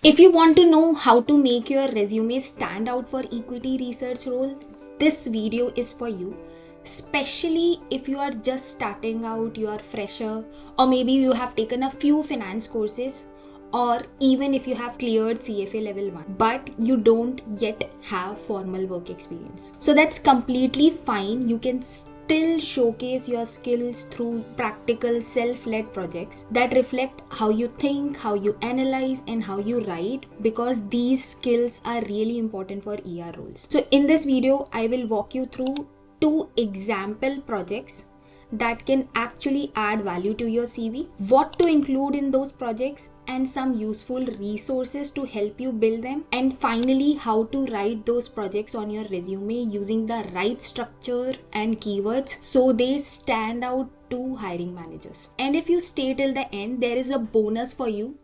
If you want to know how to make your resume stand out for equity research role, this video is for you. Especially if you are just starting out, you are fresher, or maybe you have taken a few finance courses, or even if you have cleared CFA level 1 but you don't yet have formal work experience. So that's completely fine. You can still showcase your skills through practical self-led projects that reflect how you think, how you analyze, and how you write, because these skills are really important for ER roles. So in this video, I will walk you through 2 example projects that can actually add value to your CV, what to include in those projects, and some useful resources to help you build them, and finally how to write those projects on your resume using the right structure and keywords so they stand out to hiring managers. And if you stay till the end, there is a bonus for you.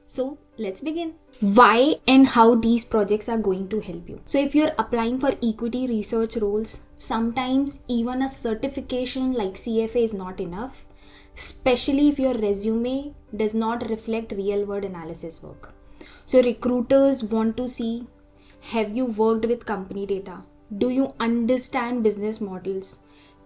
So let's begin. Why and how these projects are going to help you. So if you're applying for equity research roles, sometimes even a certification like CFA is not enough, especially if your resume does not reflect real world analysis work. So recruiters want to see, have you worked with company data? Do you understand business models?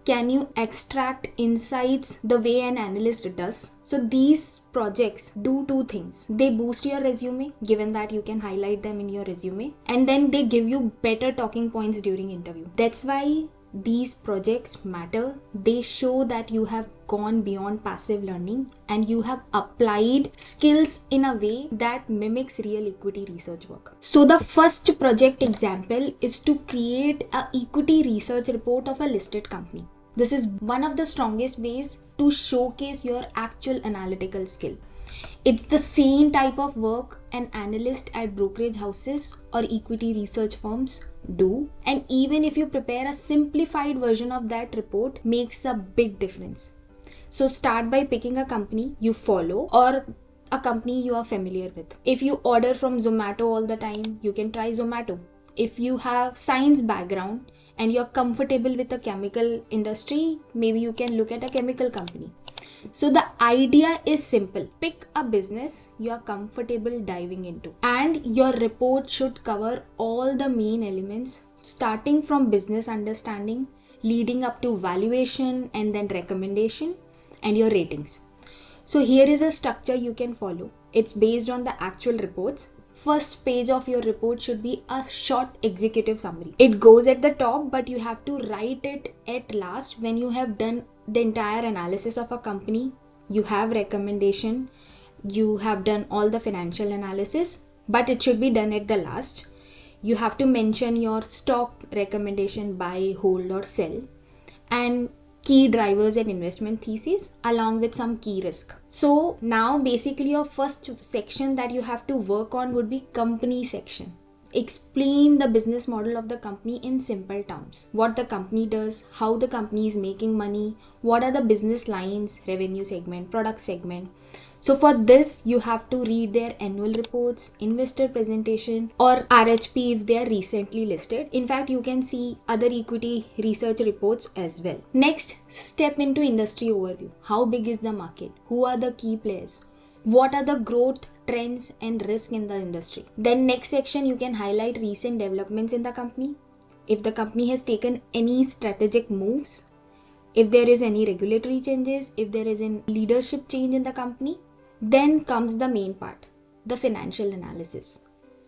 Can you extract insights the way an analyst does? So these projects do 2 things. They boost your resume, given that you can highlight them in your resume, and then they give you better talking points during interview. That's why these projects matter. They show that you have gone beyond passive learning and you have applied skills in a way that mimics real equity research work. So the first project example is to create an equity research report of a listed company. This is one of the strongest ways to showcase your actual analytical skill. It's the same type of work an analyst at brokerage houses or equity research firms do. And even if you prepare a simplified version of that report, makes a big difference. So start by picking a company you follow or a company you are familiar with. If you order from Zomato all the time, you can try Zomato. If you have science background and you're comfortable with the chemical industry, maybe you can look at a chemical company. So the idea is simple. Pick a business you are comfortable diving into, and your report should cover all the main elements, starting from business understanding, leading up to valuation, and then recommendation and your ratings. So here is a structure you can follow. It's based on the actual reports. First page of your report should be a short executive summary. It goes at the top, but you have to write it at last when you have done the entire analysis of a company. You have recommendation, you have done all the financial analysis, but it should be done at the last. You have to mention your stock recommendation, buy, hold or sell, and key drivers and investment thesis along with some key risk. So now basically your first section that you have to work on would be company section. Explain the business model of the company in simple terms. What the company does, how the company is making money, what are the business lines, revenue segment, product segment. So for this, you have to read their annual reports, investor presentation, or RHP if they are recently listed. In fact, you can see other equity research reports as well. Next, step into industry overview. How big is the market? Who are the key players? What are the growth trends and risk in the industry? Then next section, you can highlight recent developments in the company. If the company has taken any strategic moves, if there is any regulatory changes, if there is a leadership change in the company. Then comes the main part, the financial analysis.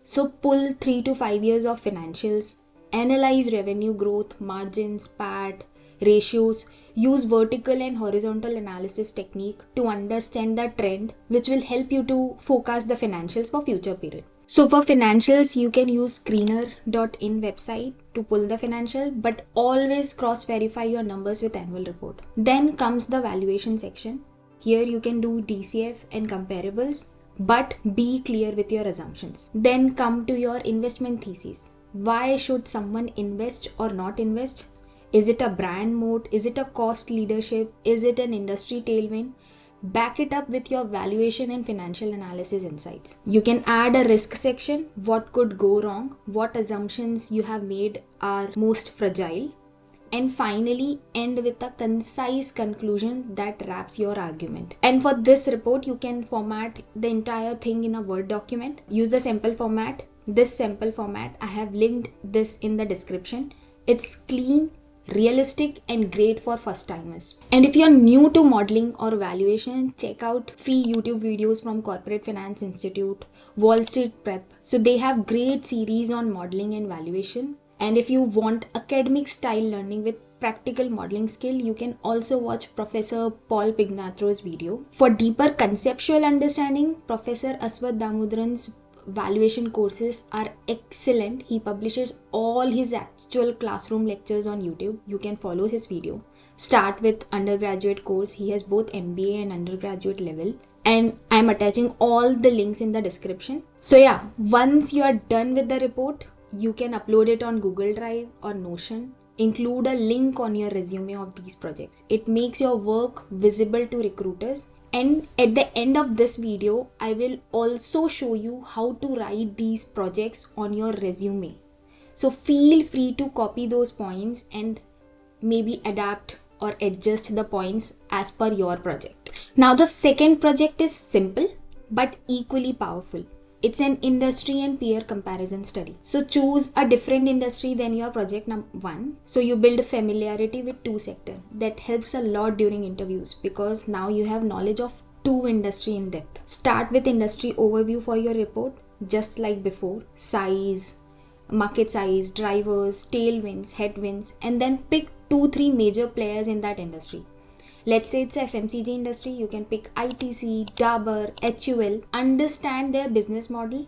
So pull 3 to 5 years of financials, analyze revenue growth, margins, PAT, ratios, use vertical and horizontal analysis technique to understand the trend, which will help you to forecast the financials for future period. So for financials, you can use screener.in website to pull the financial, but always cross-verify your numbers with annual report. Then comes the valuation section. Here you can do DCF and comparables, but be clear with your assumptions. Then come to your investment thesis. Why should someone invest or not invest? Is it a brand moat? Is it a cost leadership? Is it an industry tailwind? Back it up with your valuation and financial analysis insights. You can add a risk section. What could go wrong? What assumptions you have made are most fragile? and finally end with a concise conclusion that wraps your argument. And for this report, you can format the entire thing in a Word document. Use the sample format. This sample format, I have linked this in the description. It's clean, realistic, and great for first timers. And if you're new to modeling or valuation, check out free YouTube videos from Corporate Finance Institute, Wall Street Prep. So they have great series on modeling and valuation. And if you want academic style learning with practical modeling skill, you can also watch Professor Paul Pignatro's video. For deeper conceptual understanding, Professor Aswath Damodaran's valuation courses are excellent. He publishes all his actual classroom lectures on YouTube. You can follow his video. Start with undergraduate course. He has both MBA and undergraduate level. And I'm attaching all the links in the description. So yeah, once you are done with the report, you can upload it on Google Drive or Notion. Include a link on your resume of these projects. It makes your work visible to recruiters. And at the end of this video, I will also show you how to write these projects on your resume. So feel free to copy those points and maybe adapt or adjust the points as per your project. Now the second project is simple but equally powerful. It's an industry and peer comparison study. So choose a different industry than your project number 1. So you build familiarity with 2 sectors. That helps a lot during interviews because now you have knowledge of 2 industry in depth. Start with industry overview for your report, just like before. Size, market size, drivers, tailwinds, headwinds, and then pick 2-3 major players in that industry. Let's say it's FMCG industry, you can pick ITC, Dabur, HUL, understand their business model,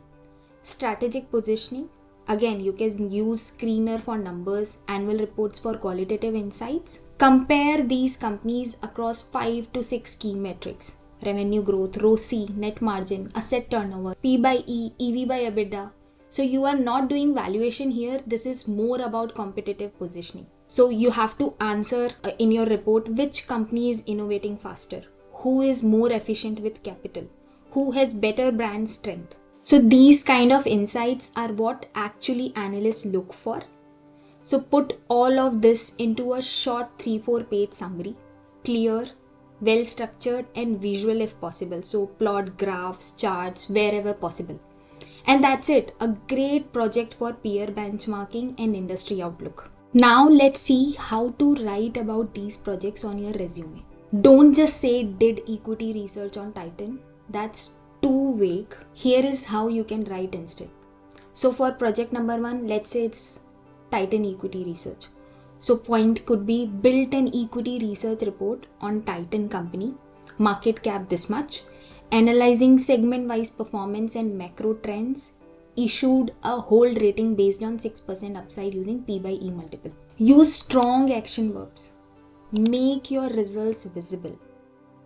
strategic positioning. Again, you can use screener for numbers, annual reports for qualitative insights. Compare these companies across 5 to 6 key metrics. Revenue growth, ROCE, net margin, asset turnover, P by E, EV by EBITDA. So you are not doing valuation here. This is more about competitive positioning. So you have to answer in your report which company is innovating faster, who is more efficient with capital, who has better brand strength. So these kind of insights are what actually analysts look for. So put all of this into a short 3-4 page summary, clear, well structured and visual if possible. So plot graphs, charts wherever possible. And that's it, a great project for peer benchmarking and industry outlook. Now let's see how to write about these projects on your resume. Don't just say did equity research on Titan. That's too vague. Here is how you can write instead. So for project number 1, let's say it's Titan equity research. So point could be built an equity research report on Titan company, market cap this much, analyzing segment-wise performance and macro trends, issued a hold rating based on 6% upside using P by E multiple. Use strong action verbs. Make your results visible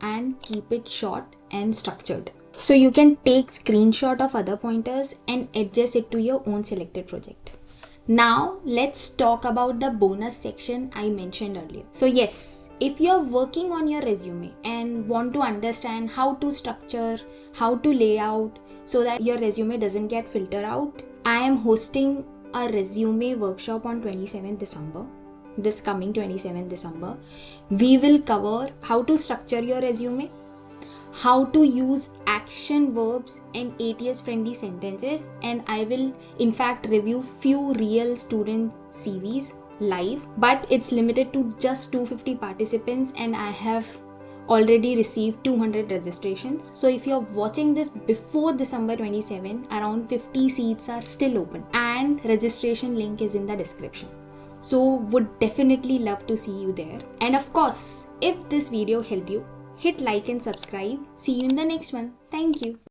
and keep it short and structured. So you can take screenshot of other pointers and adjust it to your own selected project. Now let's talk about the bonus section I mentioned earlier. So yes, if you're working on your resume and want to understand how to structure, how to lay out so that your resume doesn't get filtered out, I am hosting a resume workshop on 27th December. This coming 27th December. We will cover how to structure your resume, how to use action verbs and ATS friendly sentences, and I will in fact review few real student CVs live, but it's limited to just 250 participants and I have already received 200 registrations. So if you're watching this before December 27, around 50 seats are still open and registration link is in the description. So would definitely love to see you there. And of course, if this video helped you, hit like and subscribe. See you in the next one. Thank you.